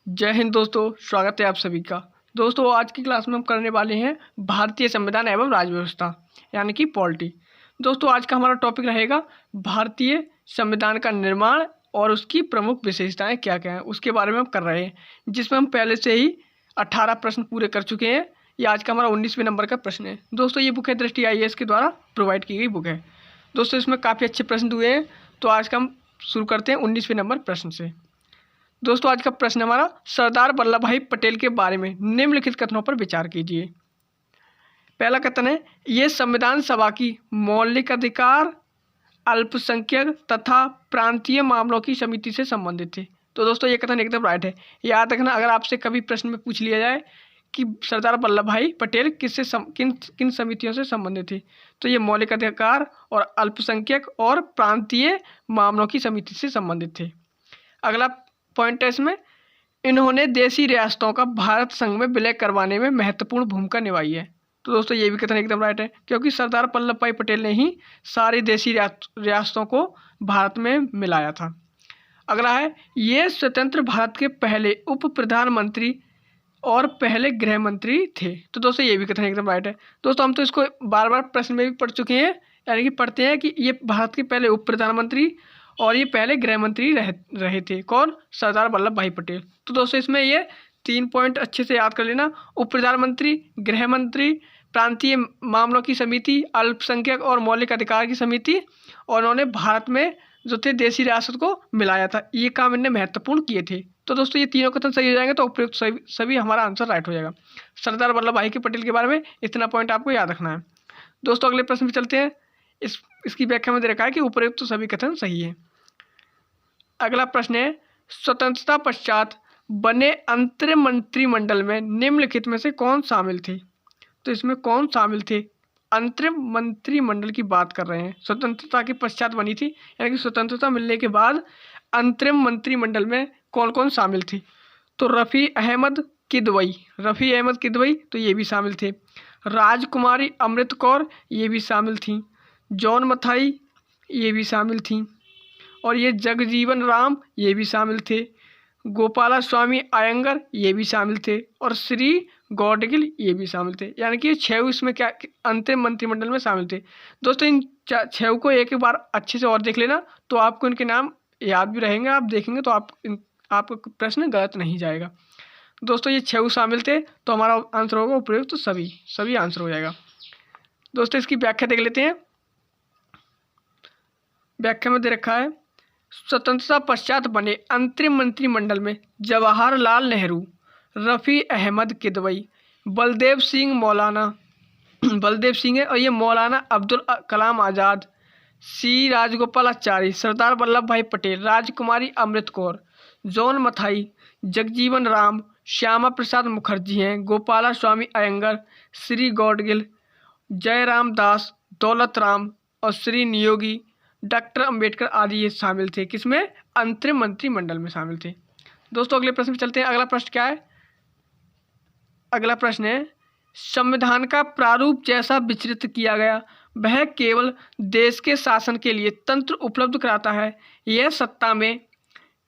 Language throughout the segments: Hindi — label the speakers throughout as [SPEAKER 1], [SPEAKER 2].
[SPEAKER 1] जय हिंद दोस्तों, स्वागत है आप सभी का। दोस्तों आज की क्लास में हम करने वाले हैं भारतीय संविधान एवं राज्य व्यवस्था यानी कि पॉलिटी। दोस्तों आज का हमारा टॉपिक रहेगा भारतीय संविधान का निर्माण और उसकी प्रमुख विशेषताएं क्या क्या हैं उसके बारे में हम कर रहे हैं, जिसमें हम पहले से ही 18 प्रश्न पूरे कर चुके हैं। ये आज का हमारा 19वें नंबर का प्रश्न है। दोस्तों ये बुक है दृष्टि IAS के द्वारा प्रोवाइड की गई बुक है। दोस्तों इसमें काफ़ी अच्छे प्रश्न हुए हैं, तो आज का हम शुरू करते हैं 19वें नंबर प्रश्न से। दोस्तों आज का प्रश्न हमारा सरदार वल्लभ भाई पटेल के बारे में निम्नलिखित कथनों पर विचार कीजिए। पहला कथन है, ये संविधान सभा की मौलिक अधिकार, अल्पसंख्यक तथा प्रांतीय मामलों की समिति से संबंधित थे। तो दोस्तों ये कथन एकदम राइट है। याद रखना, अगर आपसे कभी प्रश्न में पूछ लिया जाए कि सरदार वल्लभ भाई पटेल किन समितियों से संबंधित थे, तो ये मौलिक अधिकार और अल्पसंख्यक और प्रांतीय मामलों की समिति से संबंधित थे। अगला पॉइंट है इसमें, इन्होंने देशी रियासतों का भारत संघ में विलय करवाने में महत्वपूर्ण भूमिका निभाई है। तो दोस्तों ये भी कथन एकदम राइट है, क्योंकि सरदार वल्लभ भाई पटेल ने ही सारी देशी रियासतों को भारत में मिलाया था। अगला है, ये स्वतंत्र भारत के पहले उप प्रधानमंत्री और पहले गृह मंत्री थे। तो दोस्तों ये भी कथन एकदम राइट है। दोस्तों हम तो इसको बार बार प्रश्न में भी पढ़ चुके हैं, यानी कि पढ़ते हैं कि ये भारत के पहले उप प्रधानमंत्री और ये पहले गृह मंत्री रहे थे। कौन? सरदार वल्लभ भाई पटेल। तो दोस्तों इसमें ये 3 पॉइंट अच्छे से याद कर लेना, उप प्रधानमंत्री, गृह मंत्री, प्रांतीय मामलों की समिति, अल्पसंख्यक और मौलिक अधिकार की समिति, और उन्होंने भारत में जो थे देशी रियासत को मिलाया था। ये काम इन्हें महत्वपूर्ण किए थे। तो दोस्तों ये तीनों कथन सही हो जाएंगे तो उपयुक्त सभी हमारा आंसर राइट हो जाएगा। सरदार वल्लभ भाई के पटेल के बारे में इतना पॉइंट आपको याद रखना है। दोस्तों अगले प्रश्न पे चलते हैं। इसकी व्याख्या में दे रखा है कि उपयुक्त सभी कथन सही है। अगला प्रश्न है, स्वतंत्रता पश्चात बने अंतरिम मंत्रिमंडल में निम्नलिखित में से कौन शामिल थे? तो इसमें कौन शामिल थे? अंतरिम मंत्रिमंडल की बात कर रहे हैं। स्वतंत्रता के पश्चात बनी थी, यानी कि स्वतंत्रता मिलने के बाद अंतरिम मंत्रिमंडल में कौन कौन शामिल थे? तो रफ़ी अहमद किदवई तो ये भी शामिल थे। राजकुमारी अमृत कौर ये भी शामिल थी। जॉन मथाई ये भी शामिल थी। और ये जगजीवन राम ये भी शामिल थे। गोपाला स्वामी अयंगर ये भी शामिल थे। और श्री गौडगिल ये भी शामिल थे। यानी कि ये 6 इसमें क्या अंतरिम मंत्रिमंडल में शामिल थे। दोस्तों इन 6 को एक बार अच्छे से और देख लेना, तो आपको इनके नाम याद भी रहेंगे। आप देखेंगे तो आपका प्रश्न गलत नहीं जाएगा। दोस्तों ये 6 शामिल थे, तो हमारा आंसर होगा उपयुक्त। तो सभी आंसर हो जाएगा। दोस्तों इसकी व्याख्या देख लेते हैं। व्याख्या में दे रखा है, स्वतंत्रता पश्चात बने अंतरिम मंत्रिमंडल में जवाहरलाल नेहरू, रफ़ी अहमद किदवई, बलदेव सिंह है और ये मौलाना अब्दुल कलाम आज़ाद, सी राजगोपालाचारी, सरदार वल्लभ भाई पटेल, राजकुमारी अमृत कौर, जॉन मथाई, जगजीवन राम, श्यामा प्रसाद मुखर्जी हैं, गोपाला स्वामी अयंगर, श्री गौडगिल, जयराम दास, दौलत राम और श्री नियोगी, डॉक्टर अंबेडकर आदि ये शामिल थे। किसमें? अंतरिम मंत्रिमंडल में शामिल थे। दोस्तों अगले प्रश्न पे चलते हैं। अगला प्रश्न क्या है? अगला प्रश्न है, संविधान का प्रारूप जैसा विचरित किया गया वह केवल देश के शासन के लिए तंत्र उपलब्ध कराता है। यह सत्ता में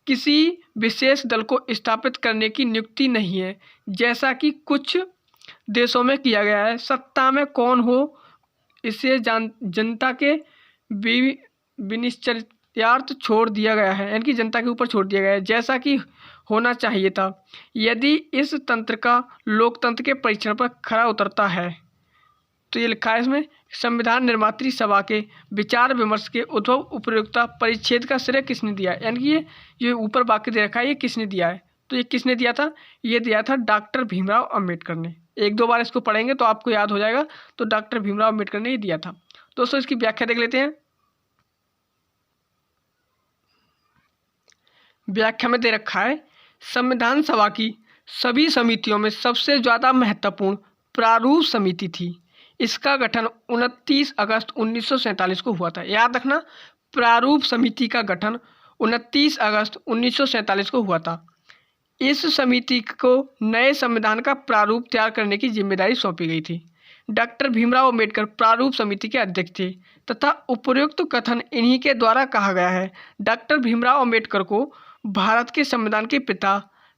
[SPEAKER 1] किसी विशेष दल को स्थापित करने की नियुक्ति नहीं है, जैसा कि कुछ देशों में किया गया है। सत्ता में कौन हो इसे जनता के विनिश्चयार्थ छोड़ दिया गया है, यानी कि जनता के ऊपर छोड़ दिया गया है, जैसा कि होना चाहिए था यदि इस तंत्र का लोकतंत्र के परीक्षण पर खरा उतरता है। तो ये लिखा है इसमें, संविधान निर्मात्री सभा के विचार विमर्श के उद्भव उपयुक्तता परिच्छेद का श्रेय किसने दिया है? यानी कि ये ऊपर वाक्य दे रखा है, ये किसने दिया है? तो ये किसने दिया था? ये दिया था डॉक्टर भीमराव अम्बेडकर ने। 1-2 बार इसको पढ़ेंगे तो आपको याद हो जाएगा। तो डॉक्टर भीमराव अम्बेडकर ने ये दिया था। दोस्तों इसकी व्याख्या देख लेते हैं। व्याख्या में दे रखा है, संविधान सभा की सभी समितियों में सबसे ज़्यादा महत्वपूर्ण प्रारूप समिति थी। इसका गठन 29 अगस्त 1947 को हुआ था। याद रखना, प्रारूप समिति का गठन 29 अगस्त 1947 को हुआ था। इस समिति को नए संविधान का प्रारूप तैयार करने की जिम्मेदारी सौंपी गई थी। डॉक्टर भीमराव अम्बेडकर प्रारूप समिति के अध्यक्ष थे तथा उपयुक्त कथन इन्हीं के द्वारा कहा गया है। डॉक्टर भीमराव अम्बेडकर को भारत के संविधान के पिता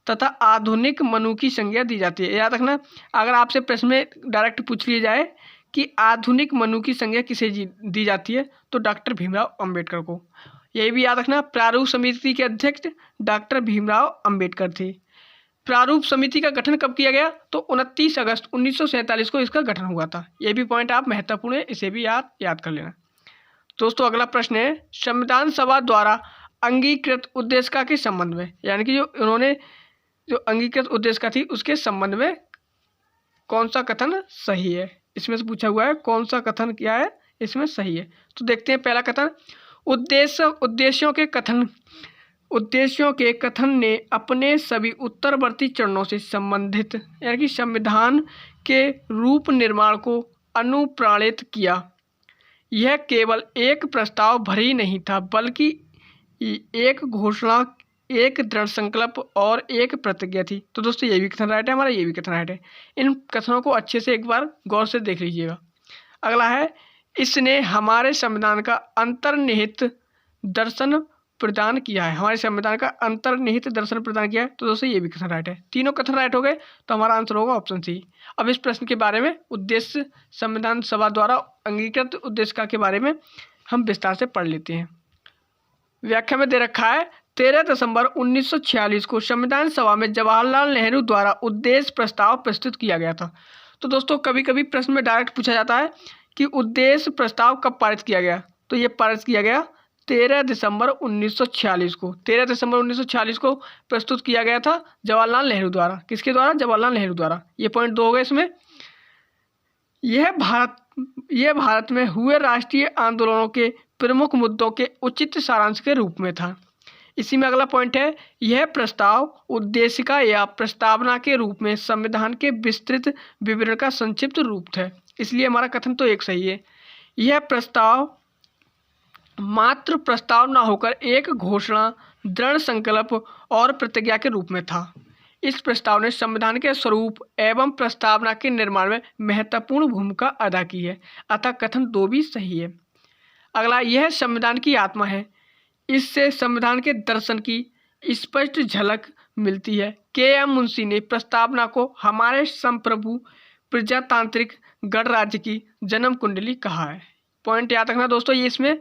[SPEAKER 1] तथा आधुनिक मनु की संज्ञा दी जाती है। याद रखना, अगर आपसे प्रश्न में डायरेक्ट पूछ लिया जाए कि आधुनिक मनु की संज्ञा किसे दी जाती है, तो डॉक्टर भीमराव अंबेडकर को। यही भी याद रखना, प्रारूप समिति के अध्यक्ष डॉक्टर भीमराव अंबेडकर थे। प्रारूप समिति का गठन कब किया गया, तो 29 अगस्त 1947 को इसका गठन हुआ था। ये भी पॉइंट आप महत्वपूर्ण है, इसे भी याद कर लेना। दोस्तों अगला प्रश्न है, संविधान सभा द्वारा अंगीकृत उद्देशिका के संबंध में, यानी कि जो उन्होंने जो अंगीकृत उद्देशिका थी उसके संबंध में कौन सा कथन सही है, इसमें से पूछा हुआ है कौन सा कथन क्या है इसमें सही है। तो देखते हैं पहला कथन, उद्देश्यों के कथन ने अपने सभी उत्तरवर्ती चरणों से संबंधित यानी कि संविधान के रूप निर्माण को अनुप्राणित किया। यह केवल एक प्रस्ताव भर ही नहीं था, बल्कि एक घोषणा, एक दृढ़ संकल्प और एक प्रतिज्ञा थी। तो दोस्तों ये भी कथन राइट है हमारा, ये भी कथन राइट है। इन कथनों को अच्छे से एक बार गौर से देख लीजिएगा। अगला है, इसने हमारे संविधान का अंतर्निहित दर्शन प्रदान किया है। हमारे संविधान का अंतर्निहित दर्शन प्रदान किया है। तो दोस्तों ये भी कथन राइट है। तीनों कथन राइट हो गए, तो हमारा आंसर होगा ऑप्शन सी। अब इस प्रश्न के बारे में, उद्देश्य संविधान सभा द्वारा अंगीकृत उद्देशिका के बारे में हम विस्तार से पढ़ लेते हैं। व्याख्या में दे रखा है, 13 दिसंबर 1946 को संविधान सभा में जवाहरलाल नेहरू द्वारा उद्देश्य प्रस्ताव प्रस्तुत किया गया था। तो दोस्तों कभी कभी प्रश्न में डायरेक्ट पूछा जाता है कि उद्देश्य प्रस्ताव कब पारित किया गया, तो ये पारित किया गया 13 दिसंबर 1946 को। 13 दिसंबर 1946 को प्रस्तुत किया गया था जवाहरलाल नेहरू द्वारा। किसके द्वारा? जवाहरलाल नेहरू द्वारा। ये पॉइंट 2 हो गए इसमें। यह भारत में हुए राष्ट्रीय आंदोलनों के प्रमुख मुद्दों के उचित सारांश के रूप में था। इसी में अगला पॉइंट है, यह प्रस्ताव उद्देशिका या प्रस्तावना के रूप में संविधान के विस्तृत विवरण का संक्षिप्त रूप था। इसलिए हमारा कथन तो एक सही है। यह प्रस्ताव मात्र प्रस्ताव न होकर एक घोषणा, दृढ़ संकल्प और प्रतिज्ञा के रूप में था। इस प्रस्ताव ने संविधान के स्वरूप एवं प्रस्तावना के निर्माण में महत्वपूर्ण भूमिका अदा की है, अतः कथन 2 भी सही है। अगला, यह संविधान की आत्मा है। इससे संविधान के दर्शन की स्पष्ट झलक मिलती है। के.एम. मुंशी ने प्रस्तावना को हमारे संप्रभु प्रजातांत्रिक गणराज्य की जन्म कुंडली कहा है। पॉइंट याद रखना दोस्तों, ये इसमें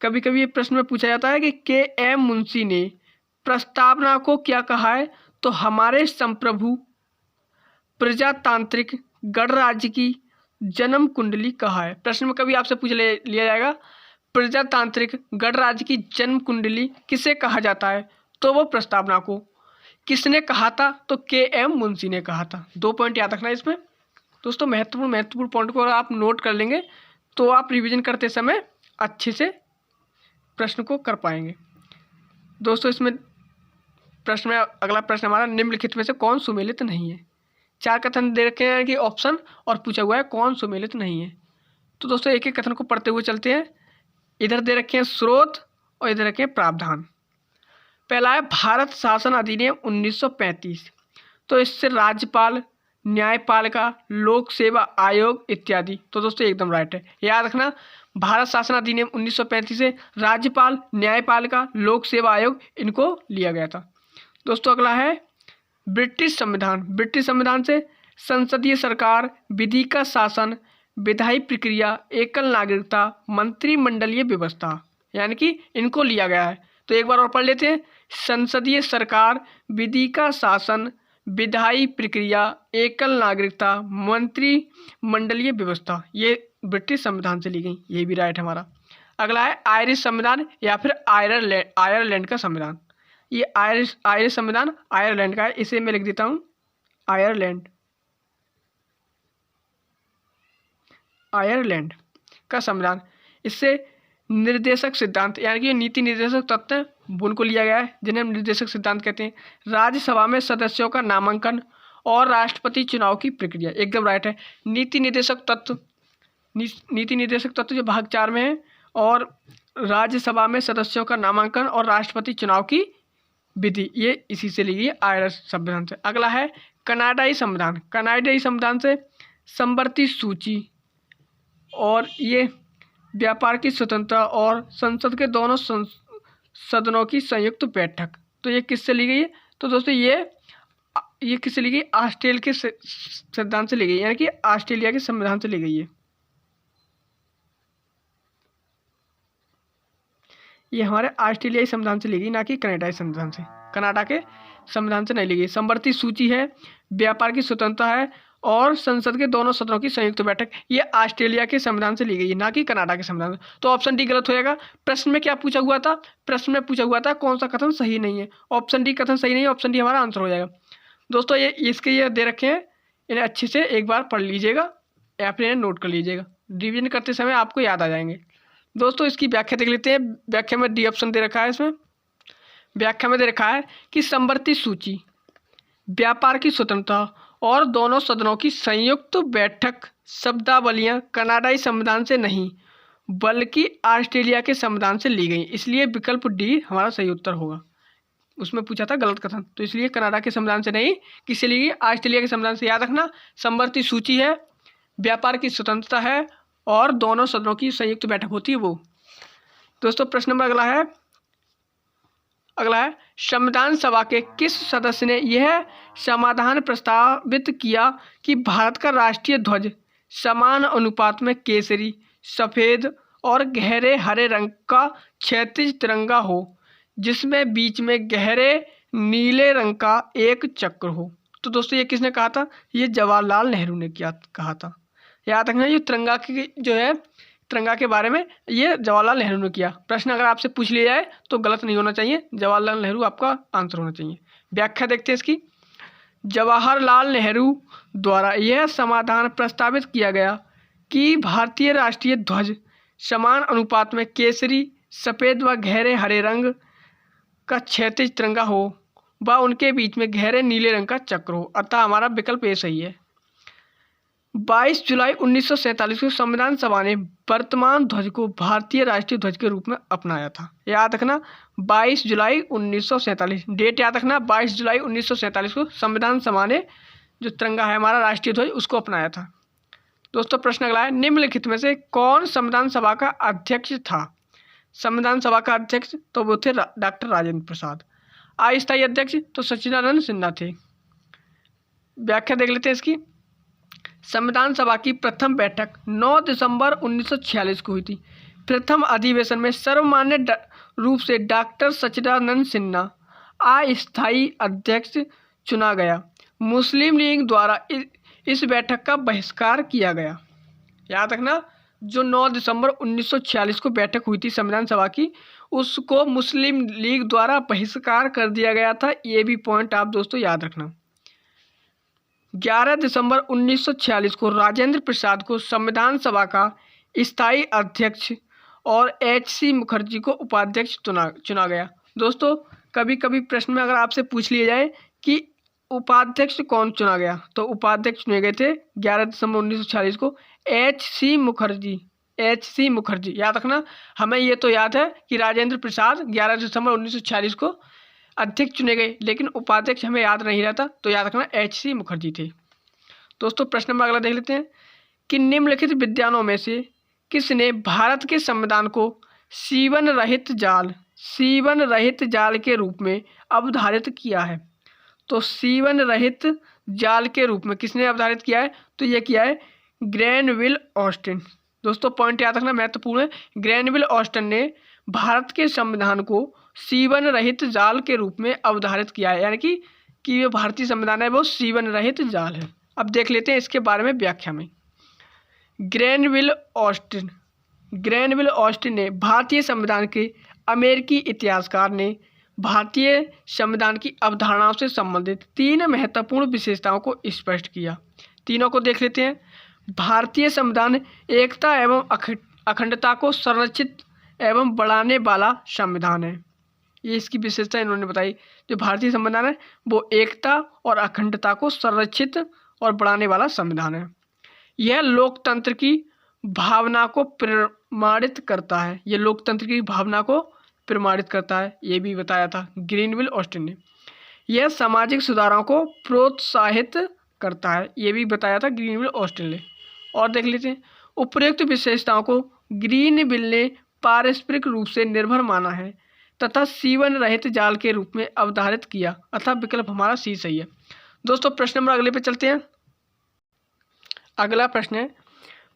[SPEAKER 1] कभी कभी ये प्रश्न में पूछा जाता है कि के.एम. मुंशी ने प्रस्तावना को क्या कहा है, तो हमारे संप्रभु प्रजातांत्रिक गणराज्य की जन्म कुंडली कहा है। प्रश्न में कभी आपसे पूछ लिया जाएगा प्रजातांत्रिक गणराज्य की जन्म कुंडली किसे कहा जाता है, तो वो प्रस्तावना को किसने कहा था, तो के.एम. मुंशी ने कहा था। 2 पॉइंट याद रखना इसमें दोस्तों। महत्वपूर्ण पॉइंट को अगर आप नोट कर लेंगे तो आप रिवीजन करते समय अच्छे से प्रश्न को कर पाएंगे। दोस्तों इसमें प्रश्न में अगला प्रश्न हमारा, निम्नलिखित में से कौन सुमेलित नहीं है। 4 कथन दे रखे हैं कि ऑप्शन, और पूछा हुआ है कौन सुमेलित नहीं है। तो दोस्तों एक एक कथन को पढ़ते हुए चलते हैं। इधर दे रखे हैं स्रोत और इधर रखे हैं प्रावधान। पहला है भारत शासन अधिनियम 1935। तो इससे राज्यपाल, न्यायपालिका, लोक सेवा आयोग इत्यादि। तो दोस्तों एकदम राइट है। याद रखना, भारत शासन अधिनियम 1935 से राज्यपाल, न्यायपालिका, लोक सेवा आयोग इनको लिया गया था। दोस्तों अगला है ब्रिटिश संविधान। ब्रिटिश संविधान से संसदीय सरकार, विधि का शासन, विधायी प्रक्रिया, एकल नागरिकता, मंत्रिमंडलीय व्यवस्था, यानी कि इनको लिया गया है। तो एक बार और पढ़ लेते हैं। संसदीय सरकार, विधि का शासन, विधायी प्रक्रिया, एकल नागरिकता, मंत्रिमंडलीय व्यवस्था, ये ब्रिटिश संविधान से ली गई। ये भी राइट हमारा। अगला है आयरिश संविधान या फिर आयरलैंड का संविधान। ये आयरिश संविधान आयरलैंड का है। इसे मैं लिख देता हूँ आयरलैंड का संविधान। इससे निर्देशक सिद्धांत यानी कि नीति निर्देशक तत्व उनको लिया गया है, जिन्हें हम निर्देशक सिद्धांत कहते हैं। राज्यसभा में सदस्यों का नामांकन और राष्ट्रपति चुनाव की प्रक्रिया, एकदम राइट है। नीति निर्देशक तत्व जो भाग 4 में है, और राज्यसभा में सदस्यों का नामांकन और राष्ट्रपति चुनाव की विधि, ये इसी से ली गई है, आयरिश संविधान से। अगला है कनाडाई संविधान। कनाडाई संविधान से समवर्ती सूची और ये व्यापार की स्वतंत्रता और संसद के दोनों सदनों की संयुक्त बैठक। तो ये किससे ली गई है, तो दोस्तों ये ये किससे ली गई? ऑस्ट्रेलिया के सिद्धांत से ली गई, यानी कि ऑस्ट्रेलिया के संविधान से ली गई है। ये हमारे ऑस्ट्रेलियाई संविधान से ली गई, ना कि कनाडाई संविधान से। कनाडा के संविधान से नहीं ली गई। समवर्ती सूची है, व्यापार की स्वतंत्रता है और संसद के दोनों सदनों की संयुक्त बैठक, ये ऑस्ट्रेलिया के संविधान से ली गई है, ना कि कनाडा के संविधान से। तो ऑप्शन डी गलत हो जाएगा। प्रश्न में क्या पूछा हुआ था? प्रश्न में पूछा हुआ था कौन सा कथन सही नहीं है। ऑप्शन डी कथन सही नहीं है, ऑप्शन डी हमारा आंसर हो जाएगा। दोस्तों ये इसके ये दे रखे हैं, इन्हें अच्छे से एक बार पढ़ लीजिएगा या फिर इन्हें नोट कर लीजिएगा, रिविजन करते समय आपको याद आ जाएंगे। दोस्तों इसकी व्याख्या देख लेते हैं। व्याख्या में डी ऑप्शन दे रखा है। इसमें व्याख्या में दे रखा है कि समवर्ती सूची, व्यापार की स्वतंत्रता और दोनों सदनों की संयुक्त बैठक शब्दावलियां कनाडाई संविधान से नहीं बल्कि ऑस्ट्रेलिया के संविधान से ली गई, इसलिए विकल्प डी हमारा सही उत्तर होगा। उसमें पूछा था गलत कथन, तो इसलिए कनाडा के संविधान से नहीं, किससे ली गई? ऑस्ट्रेलिया के संविधान से। याद रखना, समवर्ती सूची है, व्यापार की स्वतंत्रता है और दोनों सदनों की संयुक्त बैठक होती है वो। दोस्तों प्रश्न नंबर अगला है संविधान सभा के किस सदस्य ने यह समाधान प्रस्तावित किया कि भारत का राष्ट्रीय ध्वज समान अनुपात में केसरी, सफेद और गहरे हरे रंग का क्षैतिज तिरंगा हो, जिसमें बीच में गहरे नीले रंग का एक चक्र हो? तो दोस्तों ये किसने कहा था? ये जवाहरलाल नेहरू ने कहा था। याद रखना, ये तिरंगा की जो है, तिरंगा के बारे में ये जवाहरलाल नेहरू ने किया। प्रश्न अगर आपसे पूछ लिया जाए तो गलत नहीं होना चाहिए, जवाहरलाल नेहरू आपका आंसर होना चाहिए। व्याख्या देखते हैं इसकी। जवाहरलाल नेहरू द्वारा यह समाधान प्रस्तावित किया गया कि भारतीय राष्ट्रीय ध्वज समान अनुपात में केसरी, सफ़ेद व गहरे हरे रंग का क्षैतिज तिरंगा हो व उनके बीच में गहरे नीले रंग का चक्र हो, अतः हमारा विकल्प ये सही है। 22 जुलाई 1947 को संविधान सभा ने वर्तमान ध्वज को भारतीय राष्ट्रीय ध्वज के रूप में अपनाया था। याद रखना 22 जुलाई 1947, डेट याद रखना, 22 जुलाई 1947 को संविधान सभा ने जो तिरंगा है हमारा राष्ट्रीय ध्वज उसको अपनाया था। दोस्तों प्रश्न अगला है, निम्नलिखित में से कौन संविधान सभा का अध्यक्ष था? संविधान सभा का अध्यक्ष तो वो थे डॉक्टर राजेंद्र प्रसाद। अस्थायी अध्यक्ष तो सच्चिदानंद सिन्हा थे। व्याख्या देख लेते हैं इसकी। संविधान सभा की प्रथम बैठक 9 दिसंबर 1946 को हुई थी। प्रथम अधिवेशन में सर्वमान्य रूप से डॉक्टर सच्चिदानंद सिन्हा अस्थायी अध्यक्ष चुना गया। मुस्लिम लीग द्वारा इस बैठक का बहिष्कार किया गया। याद रखना, जो 9 दिसंबर 1946 को बैठक हुई थी संविधान सभा की, उसको मुस्लिम लीग द्वारा बहिष्कार कर दिया गया था। ये भी पॉइंट आप दोस्तों याद रखना। 11 दिसंबर 1946 को राजेंद्र प्रसाद को संविधान सभा का स्थायी अध्यक्ष और HC मुखर्जी को उपाध्यक्ष चुना गया। दोस्तों कभी कभी प्रश्न में अगर आपसे पूछ लिया जाए कि उपाध्यक्ष कौन चुना गया, तो उपाध्यक्ष चुने गए थे 11 दिसंबर 1946 को HC मुखर्जी। याद रखना, हमें ये तो याद है कि राजेंद्र प्रसाद 11 दिसंबर 1946 को अध्यक्ष चुने गए, लेकिन उपाध्यक्ष हमें याद नहीं रहता, तो याद रखना HC मुखर्जी थे। दोस्तों प्रश्न नंबर अगला देख लेते हैं कि निम्नलिखित विद्वानों में से किसने भारत के संविधान को सीवन रहित जाल के रूप में अवधारित किया है? तो सीवन रहित जाल के रूप में किसने अवधारित किया है? तो यह किया है ग्रैनविल ऑस्टिन। दोस्तों पॉइंट याद रखना, महत्वपूर्ण है। ग्रैनविल ऑस्टिन ने भारत के संविधान को सीवन रहित जाल के रूप में अवधारित किया है, यानी कि ये भारतीय संविधान है वो सीवन रहित जाल है। अब देख लेते हैं इसके बारे में व्याख्या में। ग्रैनविल ऑस्टिन ने भारतीय संविधान के अमेरिकी इतिहासकार ने भारतीय संविधान की अवधारणाओं से संबंधित 3 महत्वपूर्ण विशेषताओं को स्पष्ट किया। तीनों को देख लेते हैं। भारतीय संविधान एकता एवं अखंडता को संरक्षित एवं बढ़ाने वाला संविधान है। ये इसकी विशेषता इन्होंने बताई। जो भारतीय संविधान है वो एकता और अखंडता को संरक्षित और बढ़ाने वाला संविधान है। यह लोकतंत्र की भावना को प्रमाणित करता है। ये लोकतंत्र की भावना को प्रमाणित करता है, ये भी बताया था ग्रैनविल ऑस्टिन ने। यह सामाजिक सुधारों को प्रोत्साहित करता है, ये भी बताया था ग्रैनविल ऑस्टिन ने। और देख लेते हैं, उपयुक्त विशेषताओं को ग्रैनविल ने पारस्परिक रूप से निर्भर माना है तथा सीवन रहित जाल के रूप में अवधारित किया, अतः विकल्प हमारा सी सही है। दोस्तों प्रश्न नंबर अगले पे चलते हैं। अगला प्रश्न है,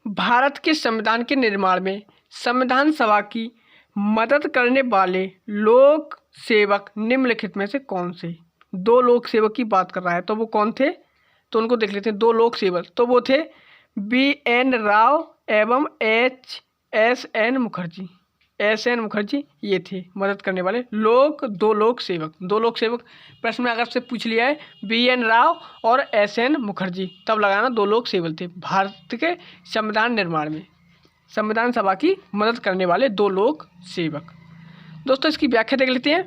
[SPEAKER 1] भारत के संविधान के निर्माण में संविधान सभा की मदद करने वाले लोक सेवक निम्नलिखित में से कौन से? दो लोक सेवक की बात कर रहा है, तो वो कौन थे? तो उनको देख लेते हैं। दो लोक सेवक, तो वो थे BN राव एवं SN मुखर्जी। SN मुखर्जी ये थे मदद करने वाले दो लोक सेवक। प्रश्न में अगर से पूछ लिया है BN राव और SN मुखर्जी, तब लगाना दो लोक सेवक थे भारत के संविधान निर्माण में संविधान सभा की मदद करने वाले दो लोक सेवक। दोस्तों इसकी व्याख्या देख लेते हैं।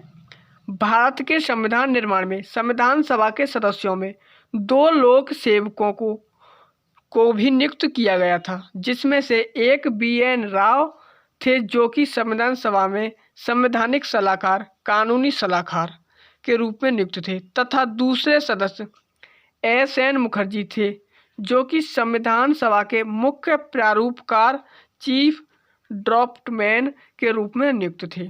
[SPEAKER 1] भारत के संविधान निर्माण में संविधान सभा के सदस्यों में दो लोक सेवकों को भी नियुक्त किया गया था, जिसमें से एक BN राव थे जो कि संविधान सभा में संवैधानिक सलाहकार, कानूनी सलाहकार के रूप में नियुक्त थे, तथा दूसरे सदस्य SN मुखर्जी थे जो कि संविधान सभा के मुख्य प्रारूपकार, चीफ ड्राफ्टमैन के रूप में नियुक्त थे।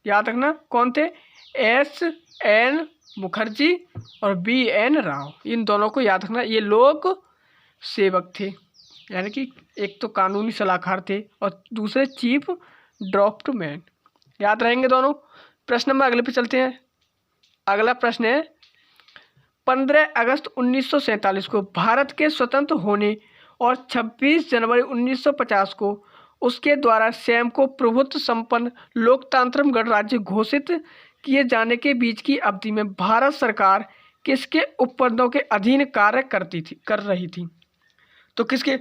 [SPEAKER 1] याद रखना कौन थे? SN मुखर्जी और BN राव, इन दोनों को याद रखना। ये लोक सेवक थे, यानी कि एक तो कानूनी सलाहकार थे और दूसरे चीफ ड्राफ्टमैन। याद रहेंगे दोनों। प्रश्न नंबर अगले पे चलते हैं। अगला प्रश्न है, 15 अगस्त 1947 को भारत के स्वतंत्र होने और 26 जनवरी 1950 को उसके द्वारा स्वयं को प्रभुत्व संपन्न लोकतांत्रिक गणराज्य घोषित किए जाने के बीच की अवधि में भारत सरकार किसके उपपदों के अधीन कार्य कर रही थी? तो किसके?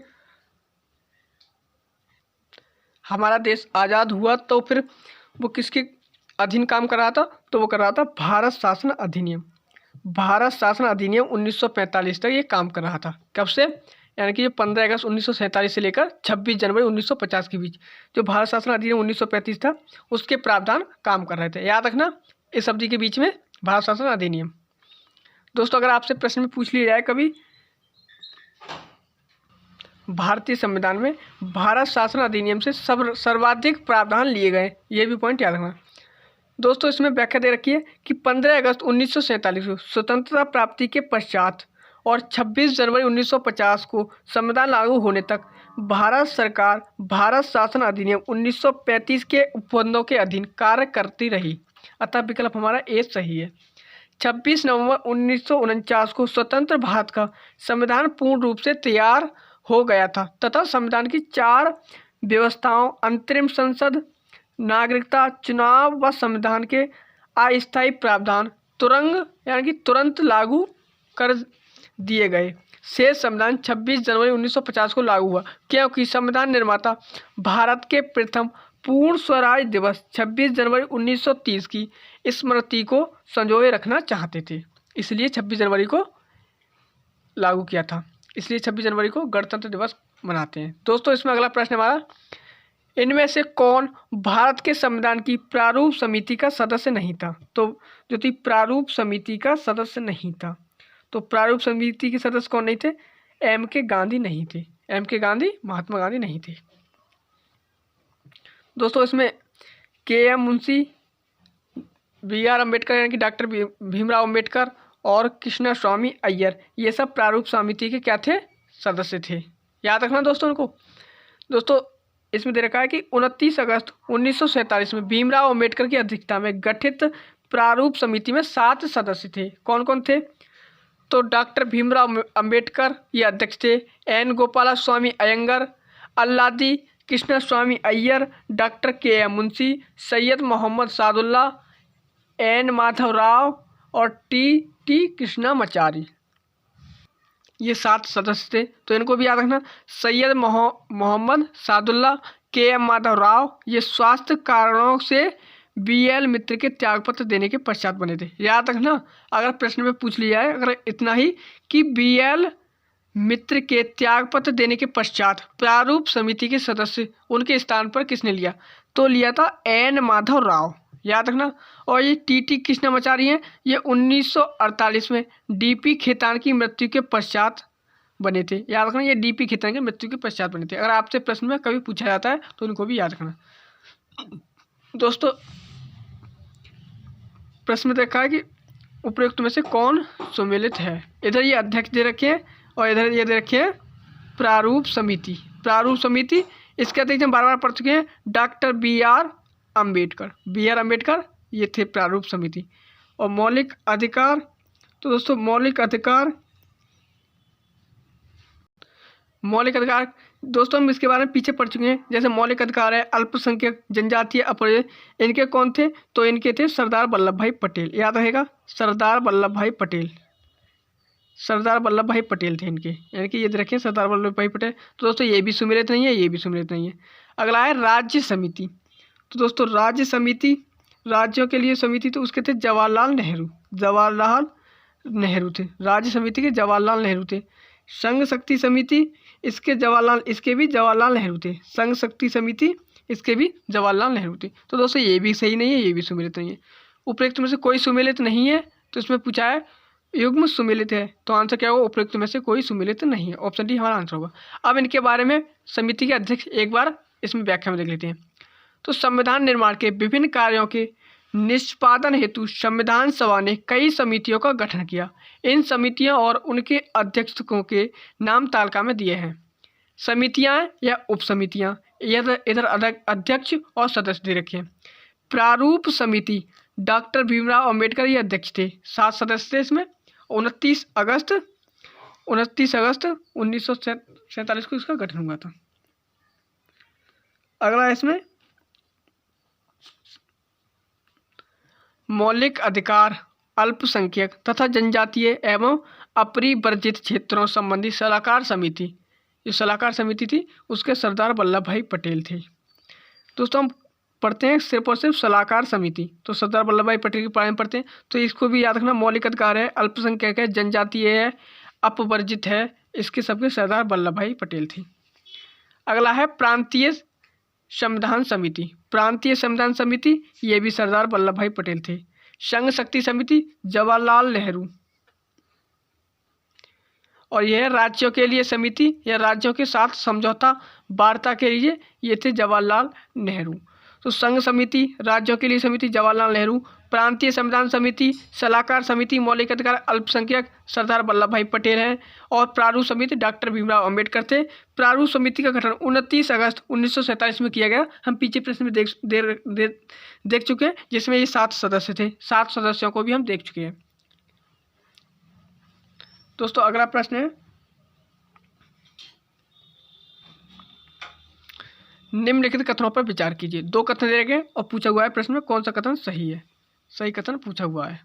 [SPEAKER 1] हमारा देश आज़ाद हुआ तो फिर वो किसके अधीन काम कर रहा था? तो वो कर रहा था भारत शासन अधिनियम। भारत शासन अधिनियम 1945 तक ये काम कर रहा था। कब से? यानी कि ये 15 अगस्त 1947 से लेकर 26 जनवरी 1950 के बीच जो भारत शासन अधिनियम 1935 था उसके प्रावधान काम कर रहे थे। याद रखना इस अवधि के बीच में भारत शासन अधिनियम। दोस्तों अगर आपसे प्रश्न में पूछ लिया जाए कभी भारतीय संविधान में भारत शासन अधिनियम से सर्वाधिक प्रावधान लिए गए, ये भी पॉइंट याद रखना। दोस्तों इसमें व्याख्या दे रखी है कि 15 अगस्त 1947 को स्वतंत्रता प्राप्ति के पश्चात और 26 जनवरी 1950 को संविधान लागू होने तक भारत सरकार भारत शासन अधिनियम 1935 के उपबंधों के अधीन कार्य करती रही। अतः विकल्प हमारा ए सही है। 26 नवंबर 1949 को स्वतंत्र भारत का संविधान पूर्ण रूप से तैयार हो गया था तथा संविधान की 4 व्यवस्थाओं अंतरिम संसद, नागरिकता, चुनाव व संविधान के अस्थायी प्रावधान तुरंत लागू कर दिए गए। शेष संविधान 26 जनवरी 1950 को लागू हुआ क्योंकि संविधान निर्माता भारत के प्रथम पूर्ण स्वराज दिवस 26 जनवरी 1930 की स्मृति को संजोए रखना चाहते थे, इसलिए 26 जनवरी को लागू किया था। इसलिए 26 जनवरी को गणतंत्र दिवस मनाते हैं। दोस्तों इसमें अगला प्रश्न हमारा, इनमें से कौन भारत के संविधान की प्रारूप समिति का सदस्य नहीं था? तो जो थी प्रारूप समिति का सदस्य नहीं था, तो प्रारूप समिति के सदस्य कौन नहीं थे? MK गांधी नहीं थे। MK गांधी, महात्मा गांधी नहीं थे। दोस्तों इसमें KM मुंशी, BR अम्बेडकर यानी कि डॉक्टर भीमराव अम्बेडकर और कृष्णा स्वामी अय्यर, ये सब प्रारूप समिति के क्या थे? सदस्य थे। याद रखना दोस्तों उनको। दोस्तों इसमें दे रखा है कि 29 अगस्त 1947 में भीमराव अम्बेडकर की अध्यक्षता में गठित प्रारूप समिति में 7 सदस्य थे। कौन कौन थे? तो डॉक्टर भीमराव अम्बेडकर ये अध्यक्ष थे, N Gopalaswami Ayyangar, Alladi Krishna Swami Iyer, doctor KM Munshi, Syed Mohammed Saadulla, N Madhav Rao और T कृष्णामाचारी, ये 7 सदस्य थे। तो इनको भी याद रखना। सैयद मोहम्मद सादुल्ला, KM माधव राव ये स्वास्थ्य कारणों से BL मित्र के त्यागपत्र देने के पश्चात बने थे। याद रखना अगर प्रश्न में पूछ लिया है अगर इतना ही कि BL मित्र के त्यागपत्र देने के पश्चात प्रारूप समिति के सदस्य उनके स्थान पर किसने लिया? तो लिया था N माधव राव। याद रखना। और ये T कृष्णामाचारी हैं, ये 1948 में DP खेतान की मृत्यु के पश्चात बने थे। याद रखना ये DP खेतान की मृत्यु के पश्चात बने थे। अगर आपसे प्रश्न में कभी पूछा जाता है तो इनको भी याद रखना। दोस्तों प्रश्न में देखा है कि उपयुक्त में से कौन सम्मिलित है? इधर ये अध्यक्ष दे रखे हैं और इधर ये दे रखे हैं प्रारूप समिति। प्रारूप समिति इसके अध्यक्ष हम बार बार पढ़ चुके हैं, डॉक्टर B.R. अम्बेडकर ये थे प्रारूप समिति। और मौलिक अधिकार, तो दोस्तों मौलिक अधिकार दोस्तों हम इसके बारे में पीछे पढ़ चुके हैं। जैसे मौलिक अधिकार है अल्पसंख्यक, जनजातीय, अपरिचित, इनके कौन थे? तो इनके थे सरदार वल्लभ भाई पटेल। याद रहेगा, सरदार वल्लभ भाई पटेल थे इनके, यानी कि ये रखें सरदार वल्लभ भाई पटेल। तो दोस्तों ये भी सुमेलित नहीं है, ये भी सुमेलित नहीं है। अगला है राज्य समिति। तो दोस्तों राज्य समिति, राज्यों के लिए समिति, तो उसके थे जवाहरलाल नेहरू थे। राज्य समिति के जवाहरलाल नेहरू थे। संघ शक्ति समिति, इसके भी जवाहरलाल नेहरू थे। संघ शक्ति समिति, इसके भी जवाहरलाल नेहरू थे। तो दोस्तों ये भी सही नहीं है, ये भी सुमेलित नहीं है। उपरोक्त में से कोई सुमेलित नहीं है, तो इसमें पूछा है युग्म सुमेलित है, तो आंसर क्या होगा? उपरोक्त में से कोई सुमेलित नहीं है। ऑप्शन डी हमारा आंसर होगा। अब इनके बारे में समिति के अध्यक्ष एक बार इसमें व्याख्या में देख लेते हैं। तो संविधान निर्माण के विभिन्न कार्यों के निष्पादन हेतु संविधान सभा ने कई समितियों का गठन किया। इन समितियों और उनके अध्यक्षों के नाम तालिका में दिए हैं। समितियां या उपसमितियां, इधर अध्यक्ष और सदस्य दे रखे हैं। प्रारूप समिति डॉक्टर भीमराव अंबेडकर ये अध्यक्ष थे। 7 सदस्य थे इसमें। 29 अगस्त 1947 को इसका गठन हुआ था। अगला इसमें मौलिक अधिकार अल्पसंख्यक तथा जनजातीय एवं अपरिवर्जित क्षेत्रों संबंधी सलाहकार समिति, जो सलाहकार समिति थी उसके सरदार वल्लभ भाई पटेल थे। दोस्तों हम पढ़ते हैं सिर्फ और सिर्फ सलाहकार समिति, तो सरदार वल्लभ भाई पटेल के बारे में पढ़ते हैं। तो इसको भी याद रखना, मौलिक अधिकार है, अल्पसंख्यक है, जनजातीय है, अपवर्जित है, इसके सबके सरदार वल्लभ भाई पटेल थे। अगला है प्रांतीय संविधान समिति। प्रांतीय संविधान समिति ये भी सरदार वल्लभ भाई पटेल थे। संघ शक्ति समिति जवाहरलाल नेहरू। और यह राज्यों के लिए समिति या राज्यों के साथ समझौता वार्ता के लिए ये थे जवाहरलाल नेहरू। तो संघ समिति, राज्यों के लिए समिति जवाहरलाल नेहरू, प्रांतीय संविधान समिति, सलाहकार समिति, मौलिक अधिकार अल्पसंख्यक सरदार वल्लभ भाई पटेल हैं, और प्रारूप समिति डॉक्टर भीमराव अंबेडकर थे। प्रारूप समिति का गठन 29 अगस्त 1947 में किया गया। हम पीछे प्रश्न में देख चुके हैं, जिसमें ये 7 सदस्य थे। 7 सदस्यों को भी हम देख चुके हैं। दोस्तों अगला प्रश्न है, निम्नलिखित कथनों पर विचार कीजिए। 2 कथन दे रखे और पूछा हुआ है प्रश्न में कौन सा कथन सही है। सही कथन पूछा हुआ है।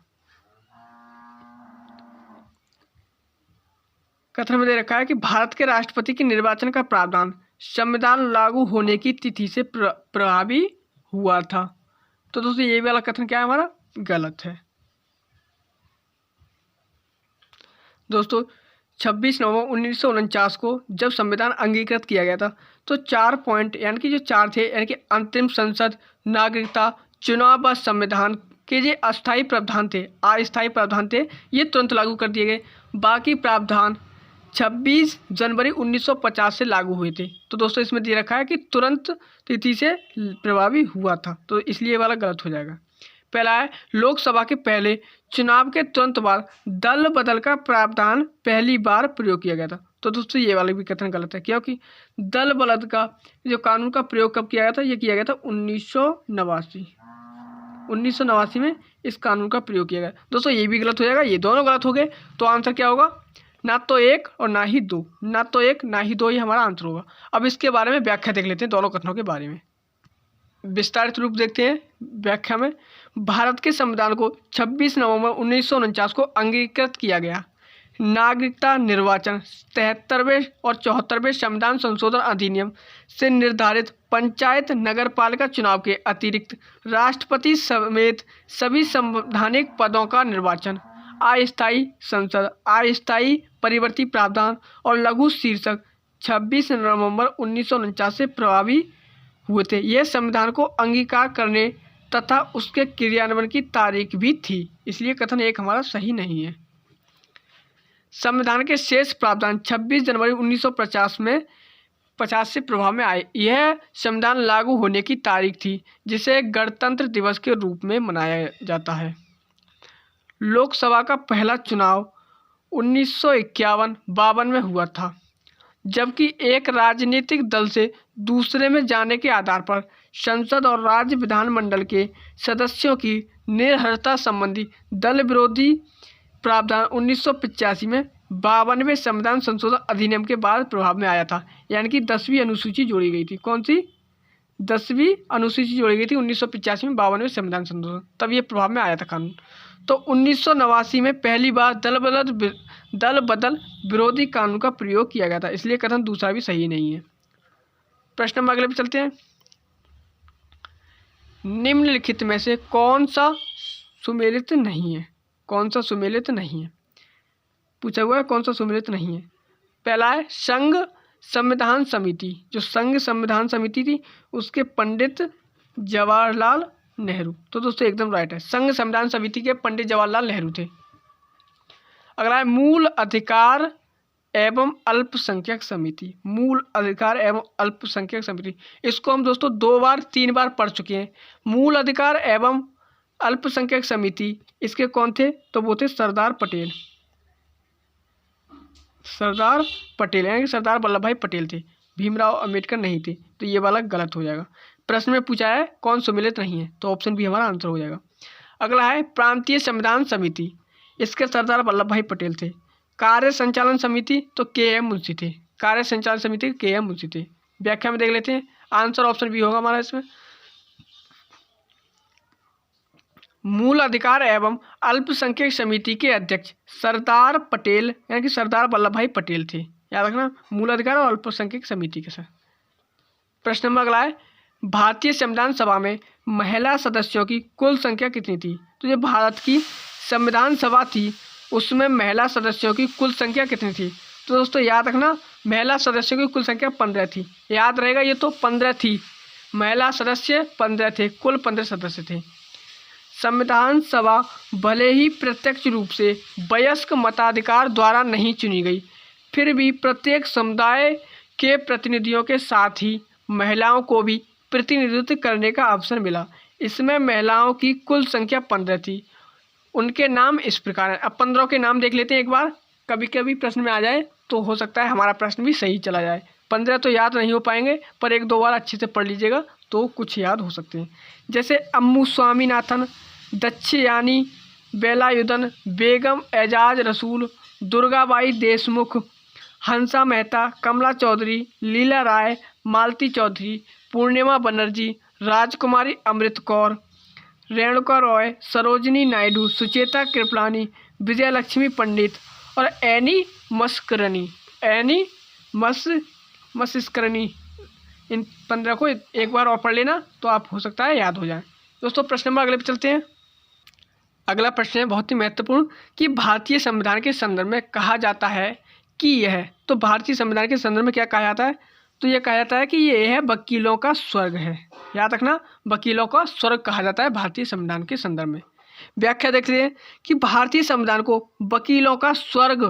[SPEAKER 1] कथन में दे रखा है कि भारत के राष्ट्रपति के निर्वाचन का प्रावधान संविधान लागू होने की तिथि से प्रभावी हुआ था। तो दोस्तों ये वाला कथन क्या है हमारा? गलत है। दोस्तों 26 नवंबर 1949 को जब संविधान अंगीकृत किया गया था, तो 4 पॉइंट यानी कि जो 4 थे, यानी कि अंतरिम संसद, नागरिकता, चुनाव व संविधान के जो अस्थायी प्रावधान थे, अस्थायी प्रावधान थे, ये तुरंत लागू कर दिए गए। बाकी प्रावधान 26 जनवरी 1950 से लागू हुए थे। तो दोस्तों इसमें दे रखा है कि तुरंत तिथि से प्रभावी हुआ था, तो इसलिए वाला गलत हो जाएगा। पहला है लोकसभा के पहले चुनाव के तुरंत बाद दल बदल का प्रावधान पहली बार प्रयोग किया गया था। तो दोस्तों ये वाला भी कथन गलत है, क्योंकि दल बदल का जो कानून का प्रयोग कब किया गया था? ये किया गया था 1989 में इस कानून का प्रयोग किया गया। दोस्तों ये भी गलत हो जाएगा, ये दोनों गलत हो गए। तो आंसर क्या होगा? ना तो 1 और ना ही 2, ना तो 1 ना ही 2, ये हमारा आंसर होगा। अब इसके बारे में व्याख्या देख लेते हैं, दोनों कथनों के बारे में विस्तारित रूप देखते हैं। व्याख्या में भारत के संविधान को 26 नवंबर 1949 को अंगीकृत किया गया। नागरिकता निर्वाचन 73वें और 74वें संविधान संशोधन अधिनियम से निर्धारित पंचायत नगरपालिका चुनाव के अतिरिक्त राष्ट्रपति समेत सभी संवैधानिक पदों का निर्वाचन, अस्थायी संसद, अस्थायी परिवर्ती प्रावधान और लघु शीर्षक 26 नवंबर 1949 से प्रभावी हुए थे। यह संविधान को अंगीकार करने तथा उसके क्रियान्वयन की तारीख भी थी, इसलिए कथन 1 हमारा सही नहीं है। संविधान के शेष प्रावधान 26 जनवरी 1950 से प्रभाव में आए। यह संविधान लागू होने की तारीख थी, जिसे गणतंत्र दिवस के रूप में मनाया जाता है। लोकसभा का पहला चुनाव 1951-52 में हुआ था, जबकि एक राजनीतिक दल से दूसरे में जाने के आधार पर संसद और राज्य विधानमंडल के सदस्यों की निर्भरता संबंधी दल विरोधी प्रावधान 1985 में 52वें संविधान संशोधन अधिनियम के बाद प्रभाव में आया था। यानी कि 10वीं अनुसूची जोड़ी गई थी। कौन सी? 10वीं अनुसूची जोड़ी गई थी 1985 में 52वें संविधान संशोधन, तब ये प्रभाव में आया था कानून। तो 1989 में पहली बार दल बदल विरोधी कानून का प्रयोग किया गया था, इसलिए कथन दूसरा भी सही नहीं है। प्रश्न नंबर अगले पे चलते हैं। निम्नलिखित में से कौन सा सुमेलित नहीं है? कौन सा सुमेलित नहीं है पूछा हुआ है, कौन सा सुमेलित नहीं है? पहला है संघ संविधान समिति। जो संघ संविधान समिति थी उसके पंडित जवाहरलाल नेहरू। तो दोस्तों एकदम राइट है, संघ संविधान समिति के पंडित जवाहरलाल नेहरू थे। अगला है मूल अधिकार एवं अल्पसंख्यक समिति। मूल अधिकार एवं अल्पसंख्यक समिति, इसको हम दोस्तों 2-3 बार पढ़ चुके हैं। मूल अधिकार एवं अल्पसंख्यक समिति इसके कौन थे? तो वो थे सरदार पटेल। सरदार पटेल यानी कि सरदार वल्लभ भाई पटेल थे, भीमराव अंबेडकर नहीं थे। तो ये वाला गलत हो जाएगा। प्रश्न में पूछा है कौन सुमेलित नहीं है, तो ऑप्शन बी हमारा आंसर हो जाएगा। अगला है प्रांतीय संविधान समिति, इसके सरदार वल्लभ भाई पटेल थे। कार्य संचालन समिति तो के.एम. मुंशी थे। कार्य संचालन समिति के.एम. मुंशी थे। व्याख्या में देख लेते हैं, आंसर ऑप्शन बी होगा हमारा इसमें। मूल अधिकार एवं अल्पसंख्यक समिति के अध्यक्ष सरदार पटेल यानी कि सरदार वल्लभ भाई पटेल थे। याद रखना, मूल अधिकार और अल्पसंख्यक समिति के साथ। प्रश्न नंबर अगला है भारतीय संविधान सभा में महिला सदस्यों की कुल संख्या कितनी थी? तो ये भारत की संविधान सभा थी, उसमें महिला सदस्यों की कुल संख्या कितनी थी? तो दोस्तों याद रखना, महिला सदस्यों की कुल संख्या 15 थी। याद रहेगा, ये तो 15 थी, महिला सदस्य 15 थे, कुल 15 सदस्य थे। संविधान सभा भले ही प्रत्यक्ष रूप से वयस्क मताधिकार द्वारा नहीं चुनी गई, फिर भी प्रत्येक समुदाय के प्रतिनिधियों के साथ ही महिलाओं को भी प्रतिनिधित्व करने का अवसर मिला। इसमें महिलाओं की कुल संख्या 15 थी। उनके नाम इस प्रकार हैं। अब 15 के नाम देख लेते हैं एक बार, कभी कभी प्रश्न में आ जाए तो हो सकता है हमारा प्रश्न भी सही चला जाए। 15 तो याद नहीं हो पाएंगे, पर 1-2 बार अच्छे से पढ़ लीजिएगा तो कुछ याद हो सकते हैं। जैसे अम्मू स्वामीनाथन, दक्षयानी बेलायुधन, बेगम एजाज रसूल, दुर्गाबाई देशमुख, हंसा मेहता, कमला चौधरी, लीला राय, मालती चौधरी, पूर्णिमा बनर्जी, राजकुमारी अमृत कौर, रेणुका रॉय, सरोजिनी नायडू, सुचेता कृपलानी, विजयलक्ष्मी पंडित और एनी मस्करनी। इन 15 को एक बार और पढ़ लेना तो आप हो सकता है याद हो जाए। दोस्तों प्रश्न नंबर अगले पे चलते हैं। अगला प्रश्न है बहुत ही महत्वपूर्ण कि भारतीय संविधान के संदर्भ में कहा जाता है कि यह, तो भारतीय संविधान के संदर्भ में क्या कहा जाता है? तो ये कहा जाता है कि ये है वकीलों का स्वर्ग है। याद रखना, वकीलों का स्वर्ग कहा जाता है भारतीय संविधान के संदर्भ में। व्याख्या देखते हैं कि भारतीय संविधान को वकीलों का स्वर्ग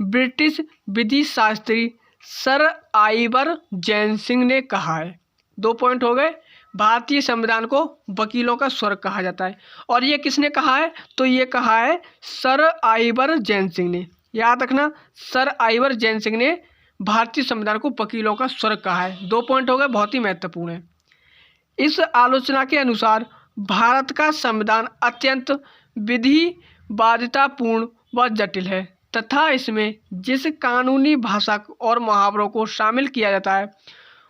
[SPEAKER 1] ब्रिटिश विधि शास्त्री सर आइवर जैन सिंह ने कहा है। 2 पॉइंट हो गए। भारतीय संविधान को वकीलों का स्वर्ग कहा जाता है, और ये किसने कहा है? तो ये कहा है सर आइवर जैन सिंह ने। याद रखना, सर आइवर जैन सिंह ने भारतीय संविधान को वकीलों का स्वर्ग कहा है। 2 पॉइंट हो गए, बहुत ही महत्वपूर्ण है। इस आलोचना के अनुसार भारत का संविधान अत्यंत विधिवादितापूर्ण व जटिल है तथा इसमें जिस कानूनी भाषा और मुहावरों को शामिल किया जाता है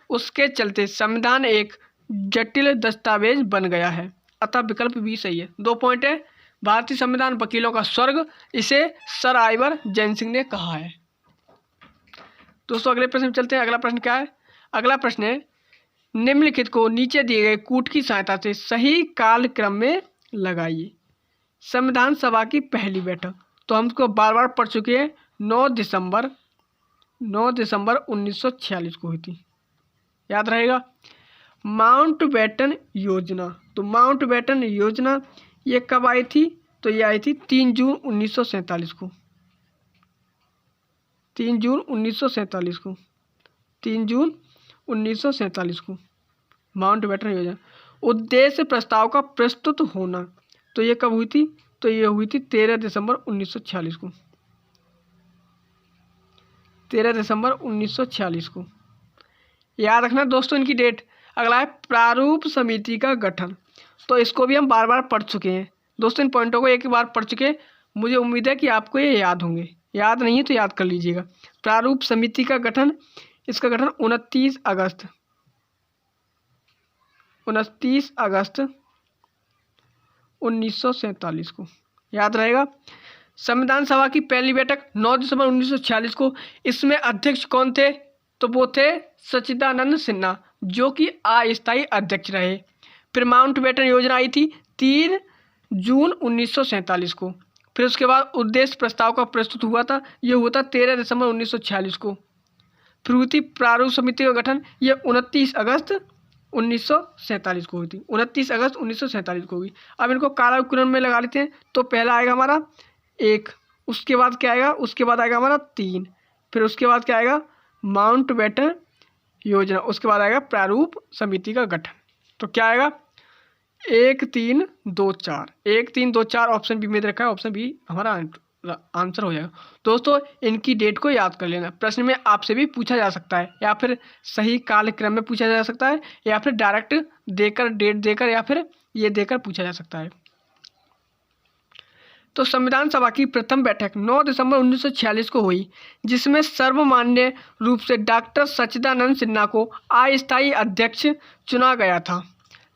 [SPEAKER 1] उसके चलते संविधान एक जटिल दस्तावेज बन गया है। अतः विकल्प भी सही है। 2 पॉइंट है। भारतीय संविधान वकीलों का स्वर्ग, इसे सर आइवर जैन सिंह ने कहा है। दोस्तों अगले प्रश्न में चलते हैं। अगला प्रश्न क्या है? अगला प्रश्न है निम्नलिखित को नीचे दिए गए कूट की सहायता से सही कालक्रम में लगाइए। संविधान सभा की पहली बैठक तो हम इसको बार बार पढ़ चुके हैं, 9 दिसंबर 1946 को हुई थी। याद रहेगा। माउंटबेटन योजना, तो माउंटबेटन योजना ये कब आई थी? तो ये आई थी 3 जून 1947 को। 3 जून 1947 को 3 जून 1947 को माउंटबेटन योजना। उद्देश्य प्रस्ताव का प्रस्तुत होना, तो ये कब हुई थी? तो ये हुई थी 13 दिसंबर 1946 को। 13 दिसंबर 1946 को। याद रखना दोस्तों इनकी डेट। अगला है प्रारूप समिति का गठन। तो इसको भी हम बार बार पढ़ चुके हैं दोस्तों, इन पॉइंटों को एक बार पढ़ चुके हैं। मुझे उम्मीद है कि आपको ये याद होंगे, याद नहीं है तो याद कर लीजिएगा। प्रारूप समिति का गठन, इसका गठन 29 अगस्त 1947 को, याद रहेगा। संविधान सभा की पहली बैठक 9 दिसंबर 1946 को। इसमें अध्यक्ष कौन थे? तो वो थे सच्चिदानंद सिन्हा, जो कि अस्थायी अध्यक्ष रहे। फिर माउंटबेटन योजना आई थी 3 जून 1947 को। फिर उसके बाद उद्देश्य प्रस्ताव का प्रस्तुत हुआ था, ये हुआ था 13 दिसंबर 1946 को। फिर हुई थी प्रारूप समिति का गठन, ये 29 अगस्त 1947 को हुई थी। 29 अगस्त 1947 को हुई। अब इनको कालानुक्रम में लगा लेते हैं। तो पहला आएगा हमारा 1, उसके बाद क्या आएगा? उसके बाद आएगा हमारा 3, फिर उसके बाद क्या आएगा? माउंटबेटन योजना, उसके बाद आएगा प्रारूप समिति का गठन। तो क्या आएगा? 1 3 2 4, 1 3 2 4 ऑप्शन बी में रखा है, ऑप्शन बी हमारा आंसर हो जाएगा। दोस्तों इनकी डेट को याद कर लेना, प्रश्न में आपसे भी पूछा जा सकता है, या फिर सही कालक्रम में पूछा जा सकता है, या फिर डायरेक्ट देकर डेट देकर, या फिर ये देकर पूछा जा सकता है। तो संविधान सभा की प्रथम बैठक 9 दिसंबर 1946 को हुई, जिसमें सर्वमान्य रूप से डॉक्टर सच्चिदानंद सिन्हा को अस्थायी अध्यक्ष चुना गया था।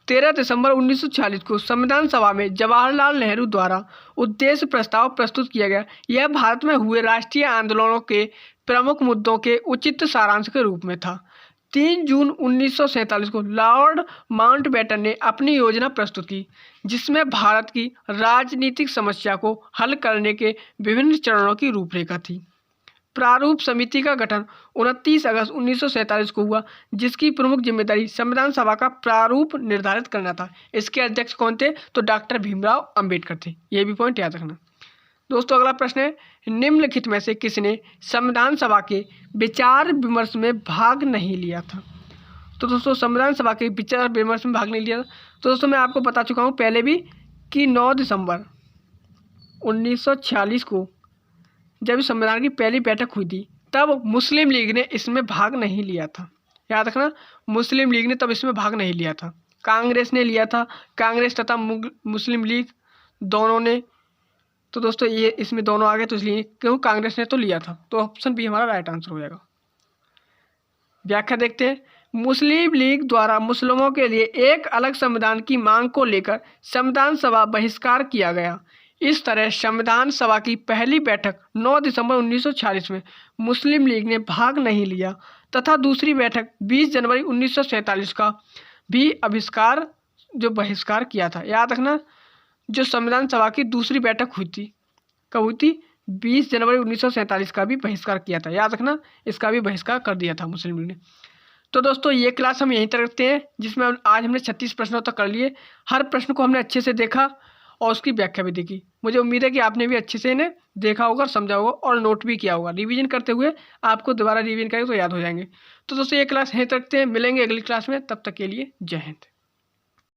[SPEAKER 1] 13 दिसंबर 1946 को संविधान सभा में जवाहरलाल नेहरू द्वारा उद्देश्य प्रस्ताव प्रस्तुत किया गया। यह भारत में हुए राष्ट्रीय आंदोलनों के प्रमुख मुद्दों के उचित सारांश के रूप में था। 3 जून 1947 को लॉर्ड माउंटबेटन ने अपनी योजना प्रस्तुत की, जिसमें भारत की राजनीतिक समस्या को हल करने के विभिन्न चरणों की रूपरेखा थी। प्रारूप समिति का गठन 29 अगस्त 1947 को हुआ, जिसकी प्रमुख जिम्मेदारी संविधान सभा का प्रारूप निर्धारित करना था। इसके अध्यक्ष कौन थे? तो डॉक्टर भीमराव अंबेडकर थे। ये भी पॉइंट याद रखना। दोस्तों अगला प्रश्न है, निम्नलिखित में से किसने संविधान सभा के विचार विमर्श में भाग नहीं लिया था? तो दोस्तों संविधान सभा के विचार विमर्श में भाग नहीं लिया था। तो दोस्तों मैं आपको बता चुका हूँ पहले भी कि 9 दिसंबर 1946 को जब संविधान की पहली बैठक हुई थी, तब मुस्लिम लीग ने इसमें भाग नहीं लिया था। याद रखना, मुस्लिम लीग ने तब इसमें भाग नहीं लिया था, कांग्रेस ने लिया था। कांग्रेस तथा मुस्लिम लीग दोनों ने। तो दोस्तों ये इसमें दोनों आ गए, तो इसलिए क्यों कांग्रेस ने तो लिया था। तो ऑप्शन बी हमारा राइट आंसर हो जाएगा। व्याख्या देखते हैं। मुस्लिम लीग द्वारा मुस्लिमों के लिए एक अलग संविधान की मांग को लेकर संविधान सभा बहिष्कार किया गया। इस तरह संविधान सभा की पहली बैठक 9 दिसंबर 1946 में मुस्लिम लीग ने भाग नहीं लिया, तथा दूसरी बैठक 20 जनवरी 1947 का भी बहिष्कार किया था। याद रखना, जो संविधान सभा की दूसरी बैठक हुई थी, कब हुई थी? 20 जनवरी 1947 का भी बहिष्कार किया था। याद रखना, इसका भी बहिष्कार कर दिया था मुस्लिम लीग ने। तो दोस्तों ये क्लास हम यहीं तक रखते हैं, जिसमें आज हमने 36 प्रश्नों तक कर लिए। हर प्रश्न को हमने अच्छे से देखा और उसकी व्याख्या भी देखी। मुझे उम्मीद है कि आपने भी अच्छे से इन्हें देखा होगा, समझा होगा और नोट भी किया होगा। रिवीजन करते हुए आपको दोबारा रिवीजन करेंगे तो याद हो जाएंगे। तो दोस्तों ये क्लास यहीं तक रखते हैं, मिलेंगे अगली क्लास में। तब तक के लिए जय हिंद।